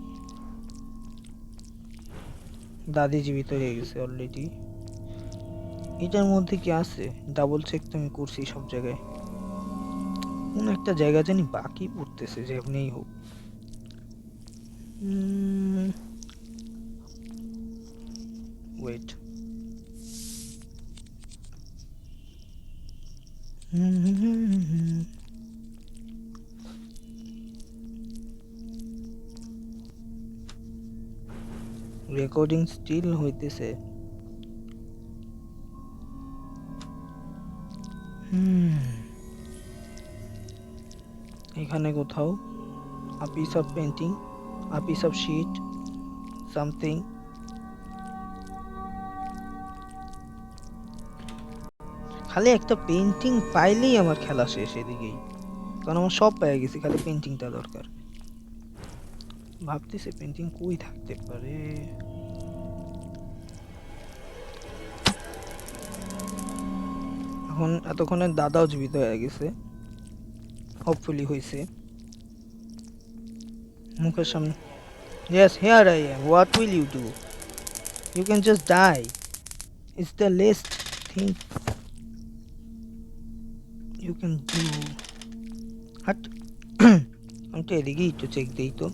দাদি জীবিত হয়ে গেছে অলরেডি। এটার মধ্যে কি আছে ডাবল চেক তো আমি করছি সব জায়গায়। কোন একটা জায়গা জানি বাকি পড়তেছে, যেমনিই হোক। ওয়েট। রেকর্ডিং স্টিল হইতেছে। এখানে কোথাও a piece of painting, a piece of sheet, something. খালি একটা পেন্টিং পাইলেই আমার খেলা শেষ এদিকেই, কারণ আমার সব পেয়ে গেছি, খালি পেন্টিংটা দরকার। ভাবতেছি পেন্টিং কই থাকতে পারে। এখন এতক্ষণে দাদাও জীবিত হয়ে গেছে, হোপফুলি হয়েছে। মুখের সামনে। Yes, here I am. What will you do? You can just die. It's the least thing you can do. হাট। আমি তো এদিকেই একটু চেক দিই তো।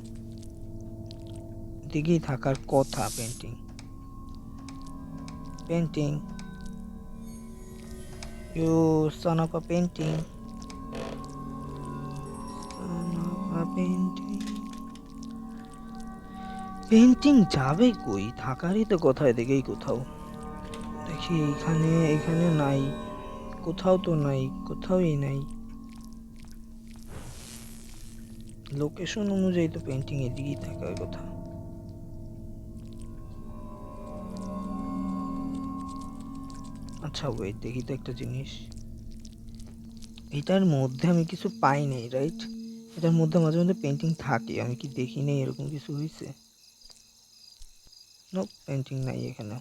এদিকেই থাকার কথা painting. Painting, you son of a painting. Son of a painting. Painting যাবে কই? থাকারই তো কথা, এদিকেই কোথাও। দেখি এখানে, এখানে নাই কোথাও, তো নাই কোথাওই নাই। লোকেশন অনুযায়ী তো পেন্টিং এদিকেই থাকার কথা। আচ্ছা ওয়েট, দেখি তো একটা জিনিস। এটার মধ্যে আমি কিছু পাই নাই, রাইট? এটার মধ্যে মাঝে মধ্যে পেন্টিং থাকে, আমি কি দেখি নাই এরকম কিছু হয়েছে? নো, পেন্টিং নাই এখানে।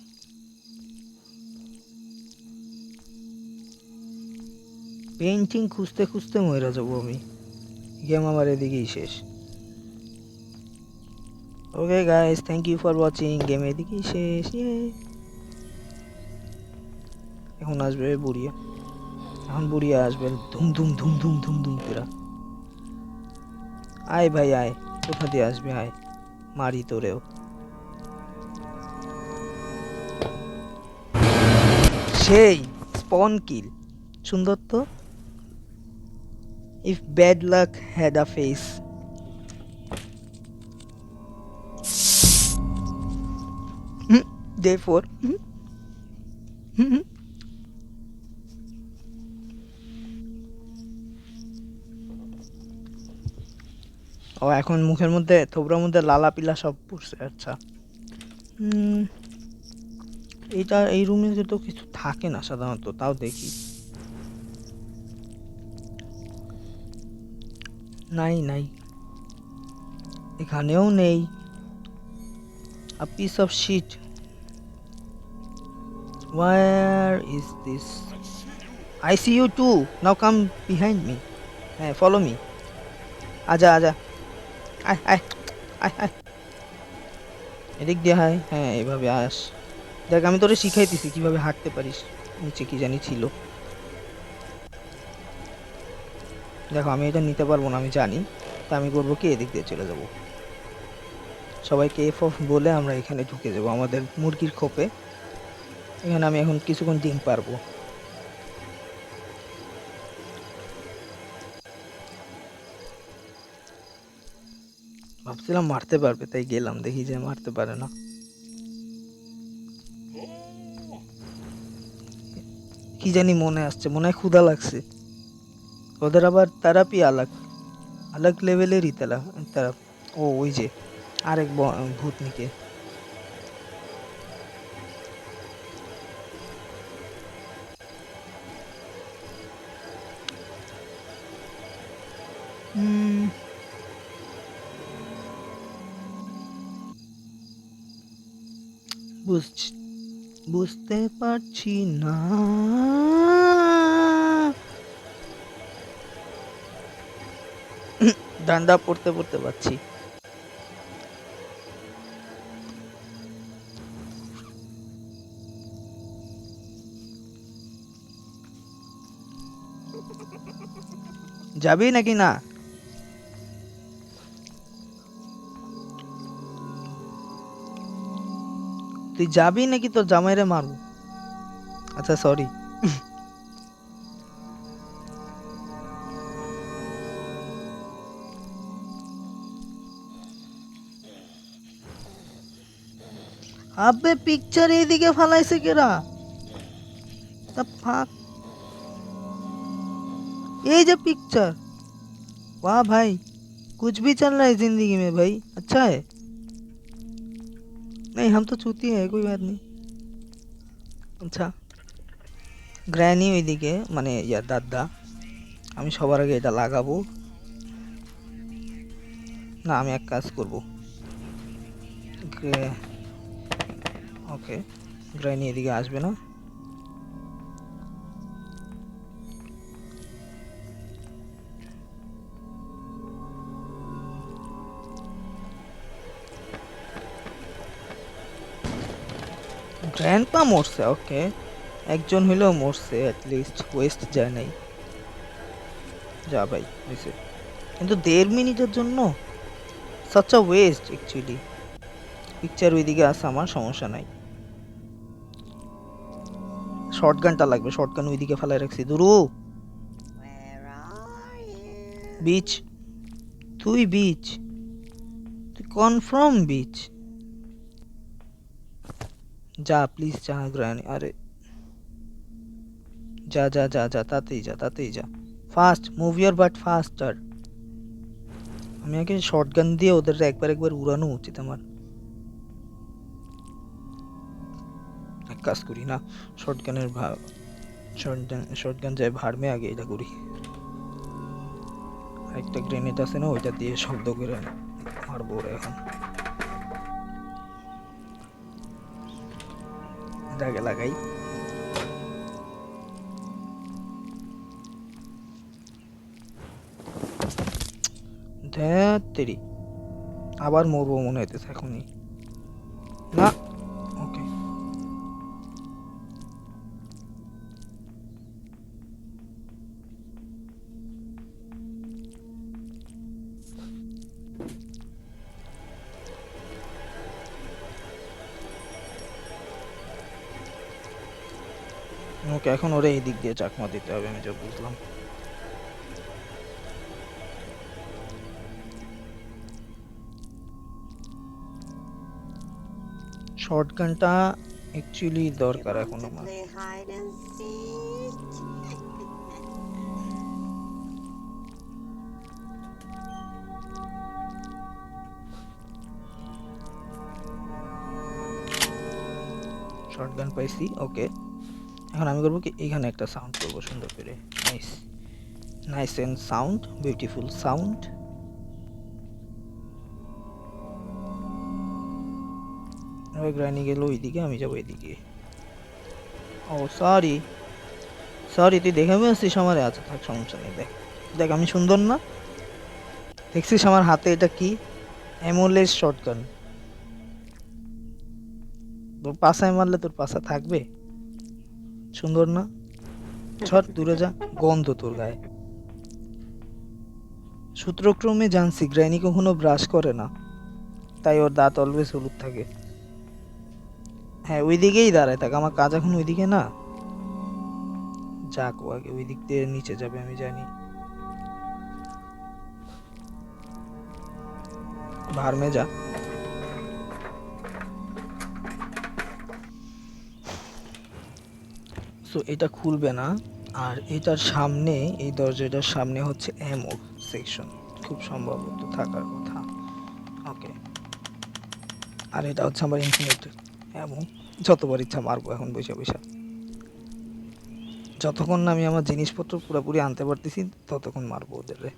পেন্টিং খুঁজতে খুঁজতে মরে যাবো আমি। গেম আমার এদিকেই শেষ। Okay guys, thank you for watching. Game এদিকেই শেষ। এখন আসবে বুড়িয়া, এখন বুড়িয়া আসবে ধুম ধুম ধুম ধুম ধুম ধুম করে। আয় ভাই আয়, কোথা দিয়ে আসবে আয়, মারি তোরেও। সেই স্পন কিল, সুন্দর তো। If bad luck had a face. Day 4। ও এখন মুখের মধ্যে থোবড়ার মধ্যে লালা পিলা সব পড়ছে। আচ্ছা, এইটা এই রুমে তো কিছু থাকে না সাধারণত, তাও দেখি। নাই নাই, এখানেও নেই। A piece of shit. Where is this? I see you too. Now come behind me. হ্যাঁ, follow me. আজা আজা, আয় আয় আয় আয়, এদিক দিয়ে আয়। হ্যাঁ, এভাবে আস। দেখ, আমি তোরে শিখাইতেছি কিভাবে হাঁটতে পারিস। নিচে কি জানি ছিল। দেখো, আমি এটা নিতে পারবো না, আমি জানি। তা আমি করবো কি, এদিক দিয়ে চলে যাব। সবাইকে এফ অফ বলে আমরা এখানে ঢুকে যাব আমাদের মুরগির খোপে। এখানে আমি এখন কিছুক্ষণ ডিম পারবো। ভাবছিলাম মারতে পারবে, তাই গেলাম, দেখি যে মারতে পারে না। কি জানি মনে আসছে, মনে হয় ক্ষুধা লাগছে। ওদের আবার থেরাপি আলাগ আলাগ লেভেলেরই তারা। ও, ওই যে আরেক ভূতনিকে। বুঝতে পারছি না। ডান্ডা পড়তে পড়তে পাচ্ছি। যাবি নাকি না? তুই যাবি নাকি তোর জামাইরে মারবো? আচ্ছা, সরি। আবে, পিকচার এইদিকে ফালাইছে কেরা? তা ফাক, এই যে पिक्चर। वाह भाई, कुछ भी चल रहा है जिंदगी में भाई, अच्छा है। नहीं, हम तो चूती है, कोई बात नहीं। আচ্ছা, গ্র্যানি ওইদিকে, মানে ইয়া দাদা। আমি সবার আগে এটা লাগাবো। না, আমি এক কাজ করব। ওকে, গ্র্যানি এদিকে আসবে না। গ্র্যান্ডপা মরছে, ওকে। একজন হইলেও মরছে, অ্যাটলিস্ট ওয়েস্ট যায় নাই। যা ভাই, হয়েছে। কিন্তু 1.5 মিনিটের জন্য such a West actually. Picture ওইদিকে আছে, আমার সমস্যা নাই। শর্টগানটা লাগবে, শর্টগান ওইদিকে ফেলায় রাখছি। দুরু বিচ, তুই বিচ, তুই কনফার্ম বিচ। যা প্লিজ, যা গ্র্যানি। আরে যা যা যা যা, তাতেই যা, তাতেই যা। Fast move your but ফাস্টার। আমি আগে শর্টগান দিয়ে ওদের একবার একবার উড়ানো উচিত আমার। এক কাজ করি না, শর্টগানের শর্টগান যায় ভাড়মে, আগে এটা করি। একটা গ্রেনেড আছে না, ওইটা দিয়ে শব্দ করে মারবো এখন। আগে লাগাই। ধ্যাত্তেরি, আবার মরবো মনে হইতেছে এখনই। না, ওকে। ওকে, এখন ওরে এই দিক দিয়ে চাকমা দিতে হবে, আমি যা বুঝলাম। শর্টগানটা অ্যাকচুয়ালি দরকার এখন আমার। শর্টগান পাইছি, ওকে। এখন আমি করবো কি, এখানে একটা সাউন্ড করবো সুন্দর করে। Nice, nice and sound, beautiful sound. গ্রাইনি গেল ওইদিকে, আমি যাবো এদিকে। ও সরি, সরি, তুই দেখে আসছিস আমারে? আচ্ছা থাক, সমস্যা নেই। দেখ দেখ আমি সুন্দর না? দেখছিস আমার হাতে এটা কি? অ্যামোলেস শটগান। তোর পাছায় মারলে তোর পাছা থাকবে? সুন্দর না? ছট দূরে যা, গন্ধ তোর গায়ে। সূত্রক্রমে জানছি গ্রাইনি কখনো ব্রাশ করে না, তাই ওর দাঁত অলওয়েজ হলুদ থাকে। হ্যাঁ ওইদিকেই দাঁড়ায় থাক, আমার কাজ এখন ওইদিকে না। যাক, ও আগে ওই দিক দিয়ে নিচে যাবে আমি জানি। ভার্মে যা। সো এটা খুলবে না, আর এটার সামনে, এই দরজাটার সামনে হচ্ছে এমও সেকশন, খুব সম্ভবত থাকার কথা। ওকে, আর এটা হচ্ছে আমার ইনফিনিট এমও। যতবার ইচ্ছা মারবো এখন বৈশা বৈশা, যতক্ষণ না আমি আমার জিনিসপত্র পুরোপুরি আনতে পারতেছি ততক্ষণ মারবো ওদের রে।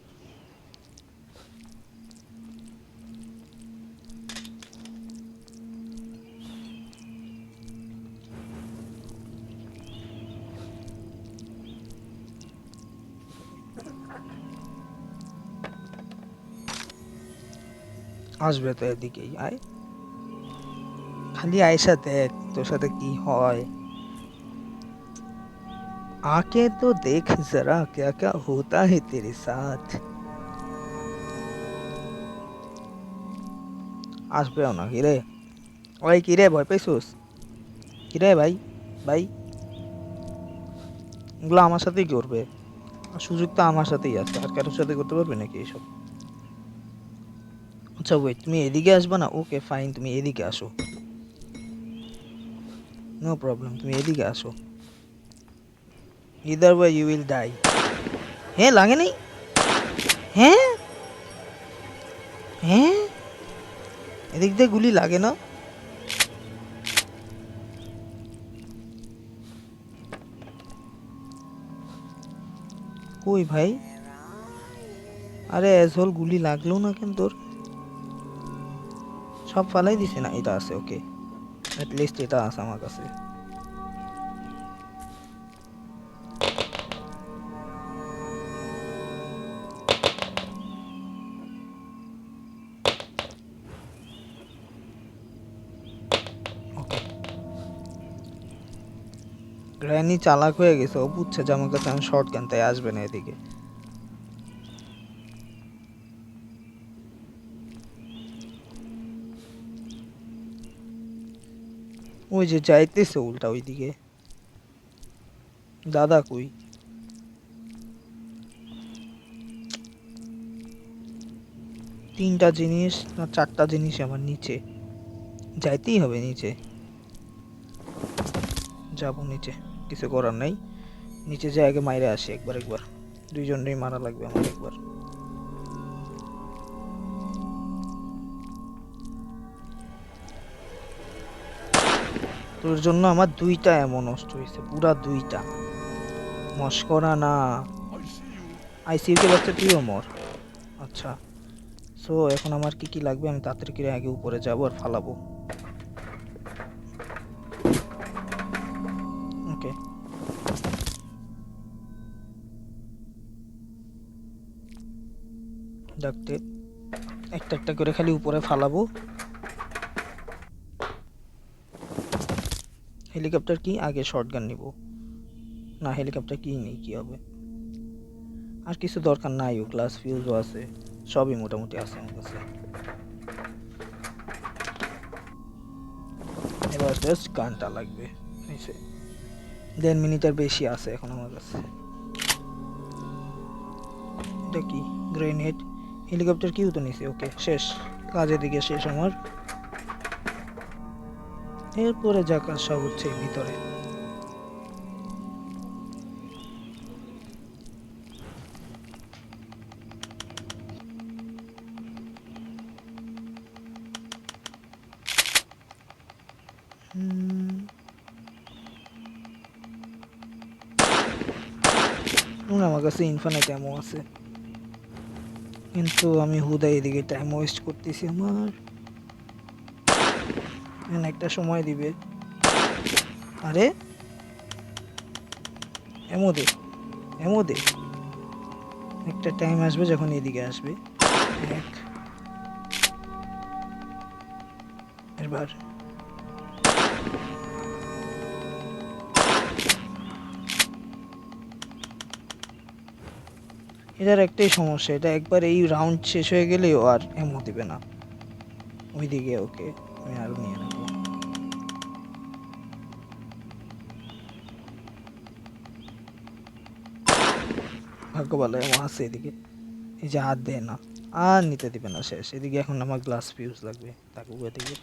আসবে তো এদিকেই, আয় খালি আয়সা, দেখ তোর সাথে কি হয়। आके तो देख जरा क्या क्या होता है तेरे साथ। আসবেও না কিরে? ওই কিরে, ভয় পাইছিস? কিরে ভাই, ভাই এগুলো আমার সাথেই করবে, আর সুযোগ তো আমার সাথেই আছে, আর কারোর সাথে করতে পারবে নাকি এইসব? আচ্ছা ওয়েট, তুমি এদিকে আসবে না? ওকে ফাইন, তুমি এদিকে আসো, নো প্রবলেম, তুমি এদিকে আসো। Either way you will die. হ্যাঁ লাগে নেই? হ্যাঁ, হ্যাঁ, এদিক দিয়ে গুলি লাগে না? কই ভাই? আরে অ্যাসহোল, গুলি লাগলো না কেন তোর? সব ফালাই দিছে না? এটা আছে, ওকে, অ্যাট লিস্ট এটা আছে আমার কাছে। ওকে, গ্র্যানি চালাক হয়ে গেছে, ও বুঝছে যে আমার কাছে আমি শর্ট গান, তাই আসবে না এদিকে। ওই যে যাইতেছে উল্টা ওইদিকে। দাদা কই? তিনটা জিনিস না চারটা জিনিস আমার নিচে, যাইতেই হবে নিচে। যাবো নিচে, কিছু করার নাই। নিচে যে আগে মাইরে আসি একবার, একবার দুইজনেই মারা লাগবে আমার একবার। তোর জন্য আমার দুইটা এমন নষ্ট হয়েছে, পুরা দুইটা, মস্করা না। আইসিইউ কে বাচ্চা, তুইও মর। আচ্ছা, সো এখন আমার কি কি লাগবে, আমি তাড়াতাড়ি করে আগে উপরে যাবো আর ফালাবো। ওকে, ডাকতে একটা একটা করে খালি উপরে ফালাবো। হেলিকপ্টার কি, আগে শটগান নিব না? হেলিকপ্টার কি নেই, কি হবে? আর কিছু দরকার নাই, ও গ্লাস ফিউজও আছে, সবই মোটামুটি আছে আমার কাছে। এবার জাস্ট গানটা লাগবে, 1.5 মিনিটের বেশি আছে এখন আমার কাছে। এটা কি? গ্রেনেড। হেলিকপ্টার কিউ তো নিছি, ওকে শেষ, কাজের দিকে শেষ আমার। এরপরে যা কাজ সব হচ্ছে ভিতরে। আমার কাছে ইনফিনিট অ্যামো আছে, কিন্তু আমি হুদাই এদিকে টাইম ওয়েস্ট করতেছি আমার। একটা সময় দিবে। আরে অ্যামো দে, অ্যামো দে। একটা টাইম আসবে যখন এদিকে আসবে। এক, এবার এটার একটাই সমস্যা, এটা একবার এই রাউন্ড শেষ হয়ে গেলেও আর এমও দিবে না ওইদিকে। ওকে, আমি আরো নিয়ে নেবো। ভাগ্য ভালো এমন আছে এদিকে, এই যে হাত দেয় না, আর নিতে দিবে না, শেষ। এদিকে এখন আমার গ্লাস ফিউজ লাগবে, থাকুক এদিকে।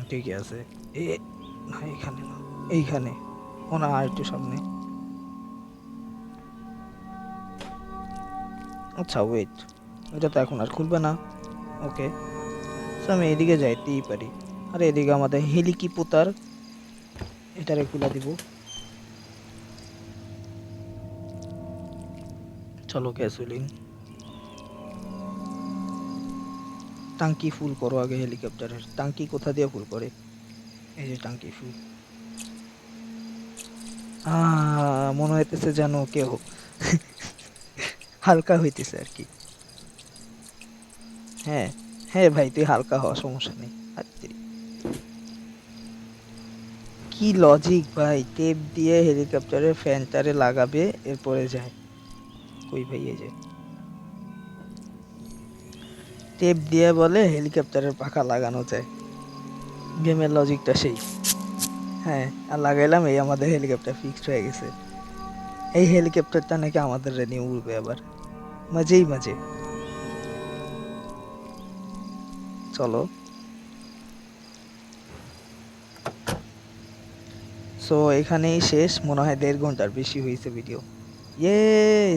ঠিকই আছে। এ না, এখানে না, এইখানে। ও না, আর একটু সামনে। আচ্ছা ওয়েট, এটা তো এখন আর খুলবে না। ওকে, আমি এদিকে যাইতেই পারি। আর এদিকে আমাদের হেলিকি পোতার, এটারে খুলে দিব। চলো গ্যাসোলিন টাঙ্কি ফুল করো আগে। হেলিকপ্টারের টাঙ্কি কোথা দিয়ে ফুল করে? এই যে টাঙ্কি ফুল। মনে হইতেছে যেন কেউ হালকা হইতেছে আর কি। হ্যাঁ হ্যাঁ ভাই, তুই হালকা হওয়া, সমস্যা নেই। আত্মীয় কি লজিক ভাই, টেপ দিয়ে হেলিকপ্টারের ফ্যানটারে লাগাবে, এরপরে যায় কই ভাই? এই যে টেপ দিয়ে বলে হেলিকপ্টারের পাখা লাগানো যায়, গেমের লজিকটা সেই। হ্যাঁ, আর লাগাইলাম, এই আমাদের হেলিকপ্টার ফিক্সড হয়ে গেছে। এই হেলিকপ্টারটা নাকি আমাদের নিয়ে উড়বে আবার, মাঝেই মাঝে। চলো, সো এখানেই শেষ মনে হয়, 1.5 ঘন্টার বেশি হয়েছে ভিডিও। ইয়ে,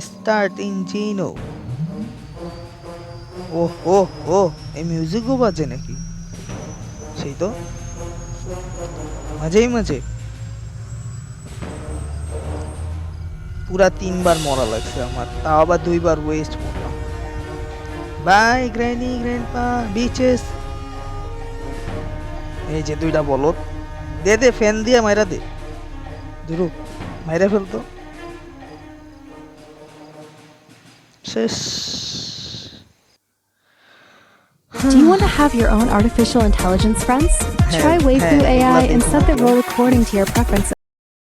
স্টার্ট ইঞ্জিনো। ওহ ওহ ও, এই মিউজিকও বাজে নাকি? সেই তো, মাঝেই মাঝে। পুরা 3 বার মরা লাগছে আমার, তাও আবার 2 বার ওয়েস্ট করলাম। Bye granny grandpa bitches. এই যে 2টা বলদ, দে দে ফ্যান দিয়ে মাইরা দে, ধরু মাইরা ফেলতো, শেষ। Do you want to have your own artificial intelligence friends? হ্যাঁ Try হ্যাঁ, Waifu এগুলা AI and দেখুন set the একটু। role according to your preferences.